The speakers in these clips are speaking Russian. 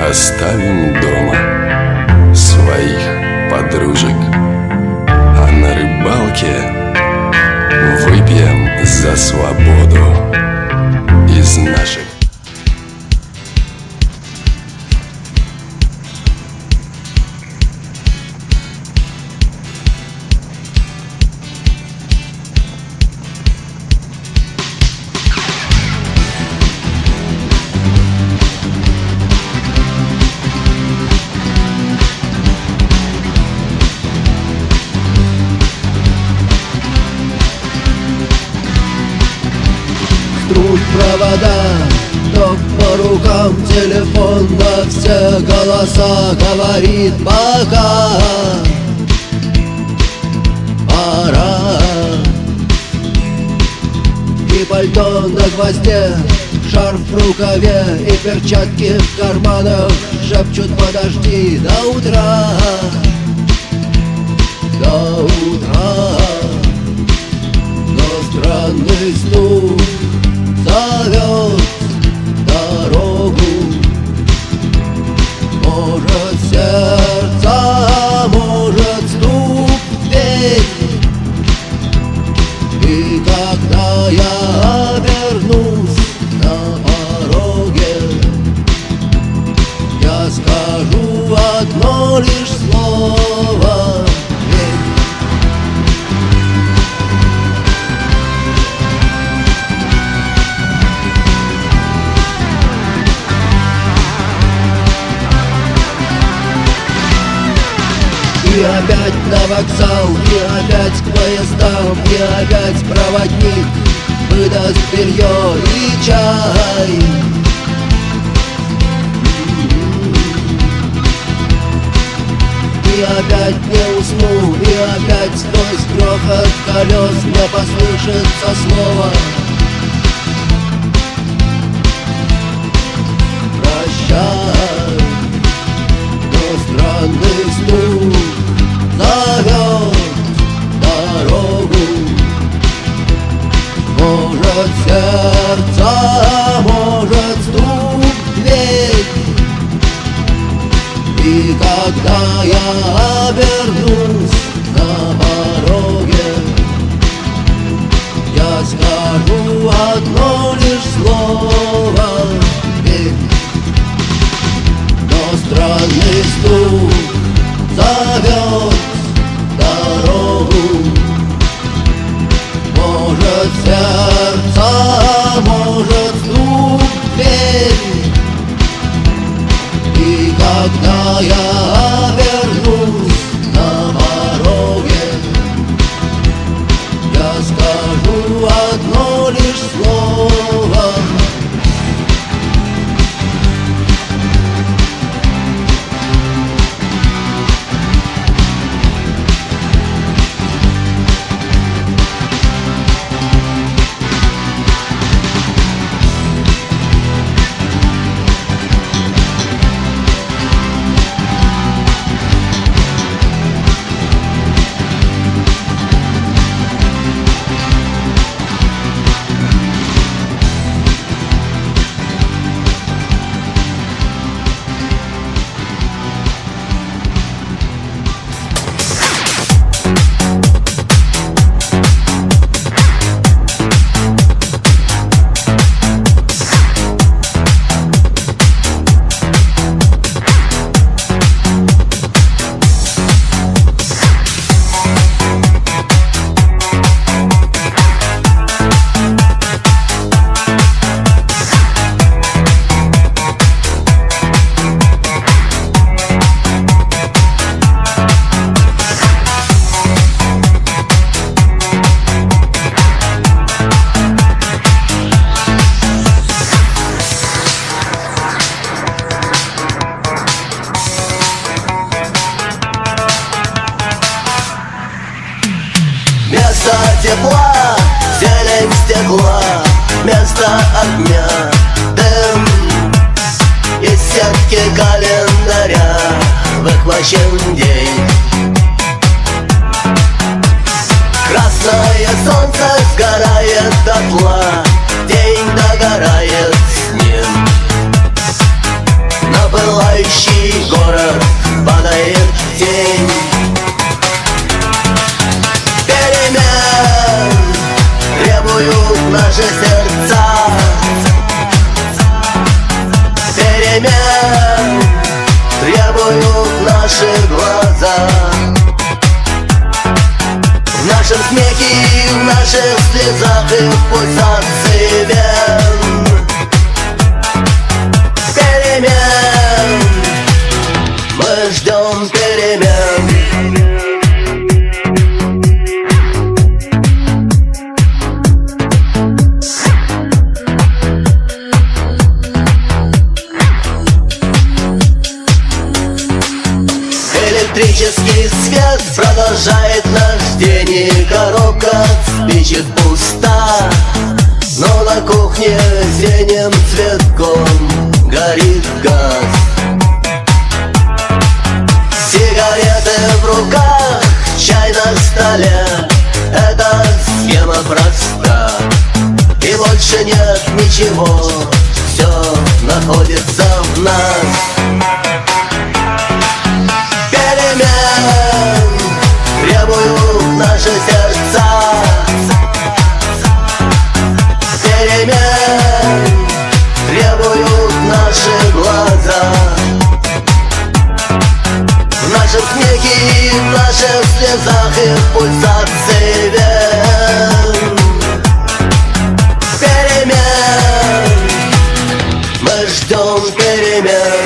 Оставим дома своих подружек, а на рыбалке выпьем за свободу из наших. Трут провода, ток по рукам, телефон на все голоса говорит пока. Пора. И пальто на гвозде, шарф в рукаве и перчатки в карманах шепчут: подожди до утра. До утра. Но странный стук зовет дорогу. Может сердце, может стук в дверь. И когда я обернусь на пороге, я скажу одно лишь слово: и опять на вокзал, и опять к поездам, и опять проводник выдаст белье и чай. И опять не усну, и опять сквозь грохот колес мне послышится слово: прощай. Но странный стук зовет дорогу. Может сердце, может стук в дверь. И когда я обернусь на пороге, я скажу одно лишь слово: верь. Но странный стук зовет дорогу. Может сердце, может стук в дверь. И когда я обернусь на пороге, я скажу одно лишь слово: место тепла, зелень стекла, место огня, дым. Из сетки календаря выхвачен день. Красное солнце сгорает дотла, день догорает с ним. Напылает перемен требуют наши глаза. В нашем смехе и в наших слезах и в пульсации вен перемен. Мы ждем перемен. Электрический свет продолжает наш день, и коробка от спичек пуста. Но на кухне синим цветком горит газ. Сигареты в руках, чай на столе. Эта схема проста, и больше нет ничего. Все находится в нас. Перемен требуют наши сердца. Перемен требуют наши глаза. В нашем смехе и в наших слезах и в пульсации вен перемен. Мы ждем перемен.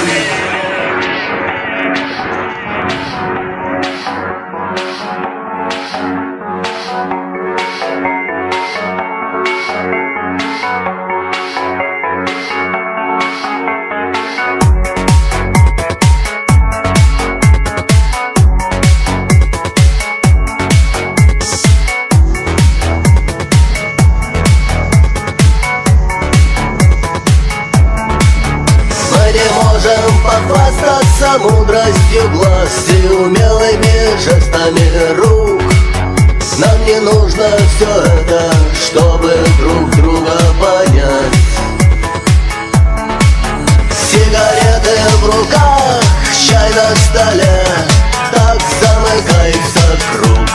Похвастаться мудростью глаз и умелыми жестами рук. Нам не нужно все это, чтобы друг друга понять. Сигареты в руках, чай на столе. Так замыкается круг.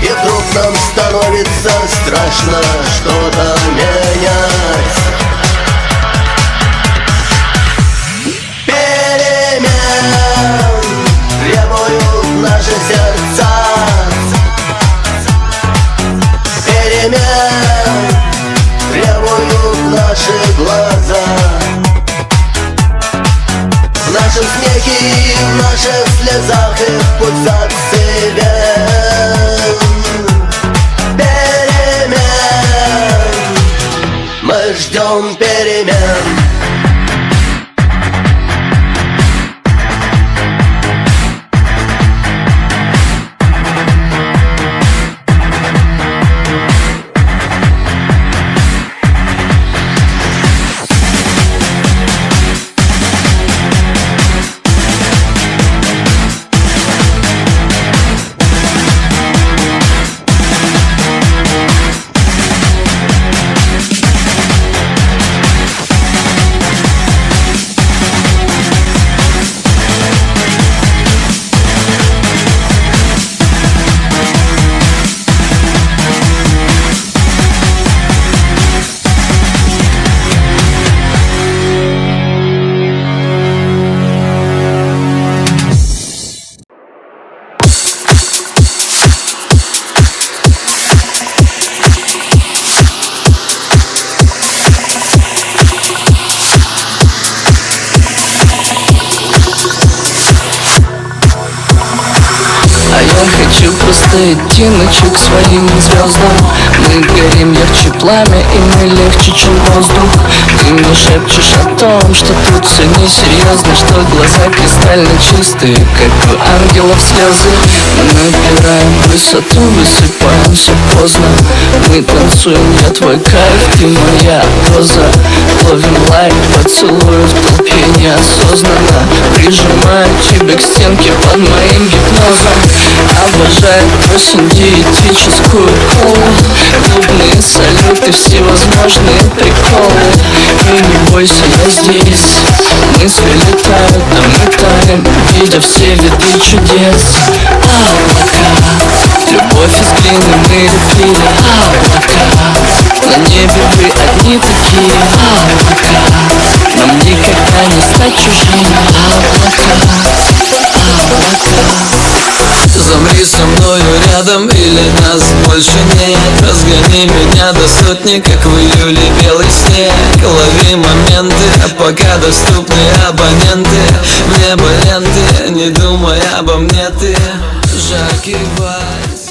И вдруг нам становится страшно что-то менять. Требуют наши сердца. Перемен требуют наши глаза. В нашем смехе и в наших слезах и в пульсации вен перемен. Мы ждем перемен. Хочу просто идти ночью к своим звездам. Мы горим ярче пламя, и мы легче, чем воздух. Ты мне шепчешь о том, что тут все несерьезно, что глаза кристально чистые, как у ангелов слезы. Мы набираем высоту, высыпаемся поздно. Мы танцуем, я твой кайф, ты моя доза. Ловим лайк, поцелуй в толпе неосознанно. Прижимаю тебя к стенке под моим гипнозом. Обожаю осень, диетическую колу, клубные салюты, всевозможные приколы. И не бойся, я здесь. Мысли летают, а мы таем, видя все виды чудес. Облака, любовь из глины мы лепили. Облака, на небе вы одни такие. Облака, нам никогда за чужими Замри со мною рядом, или нас больше нет. Разгони меня до сотни, как в июле белый снег. Лови моменты, а пока доступны абоненты. В небо ленты, не думай обо мне ты. Жаркий вальс,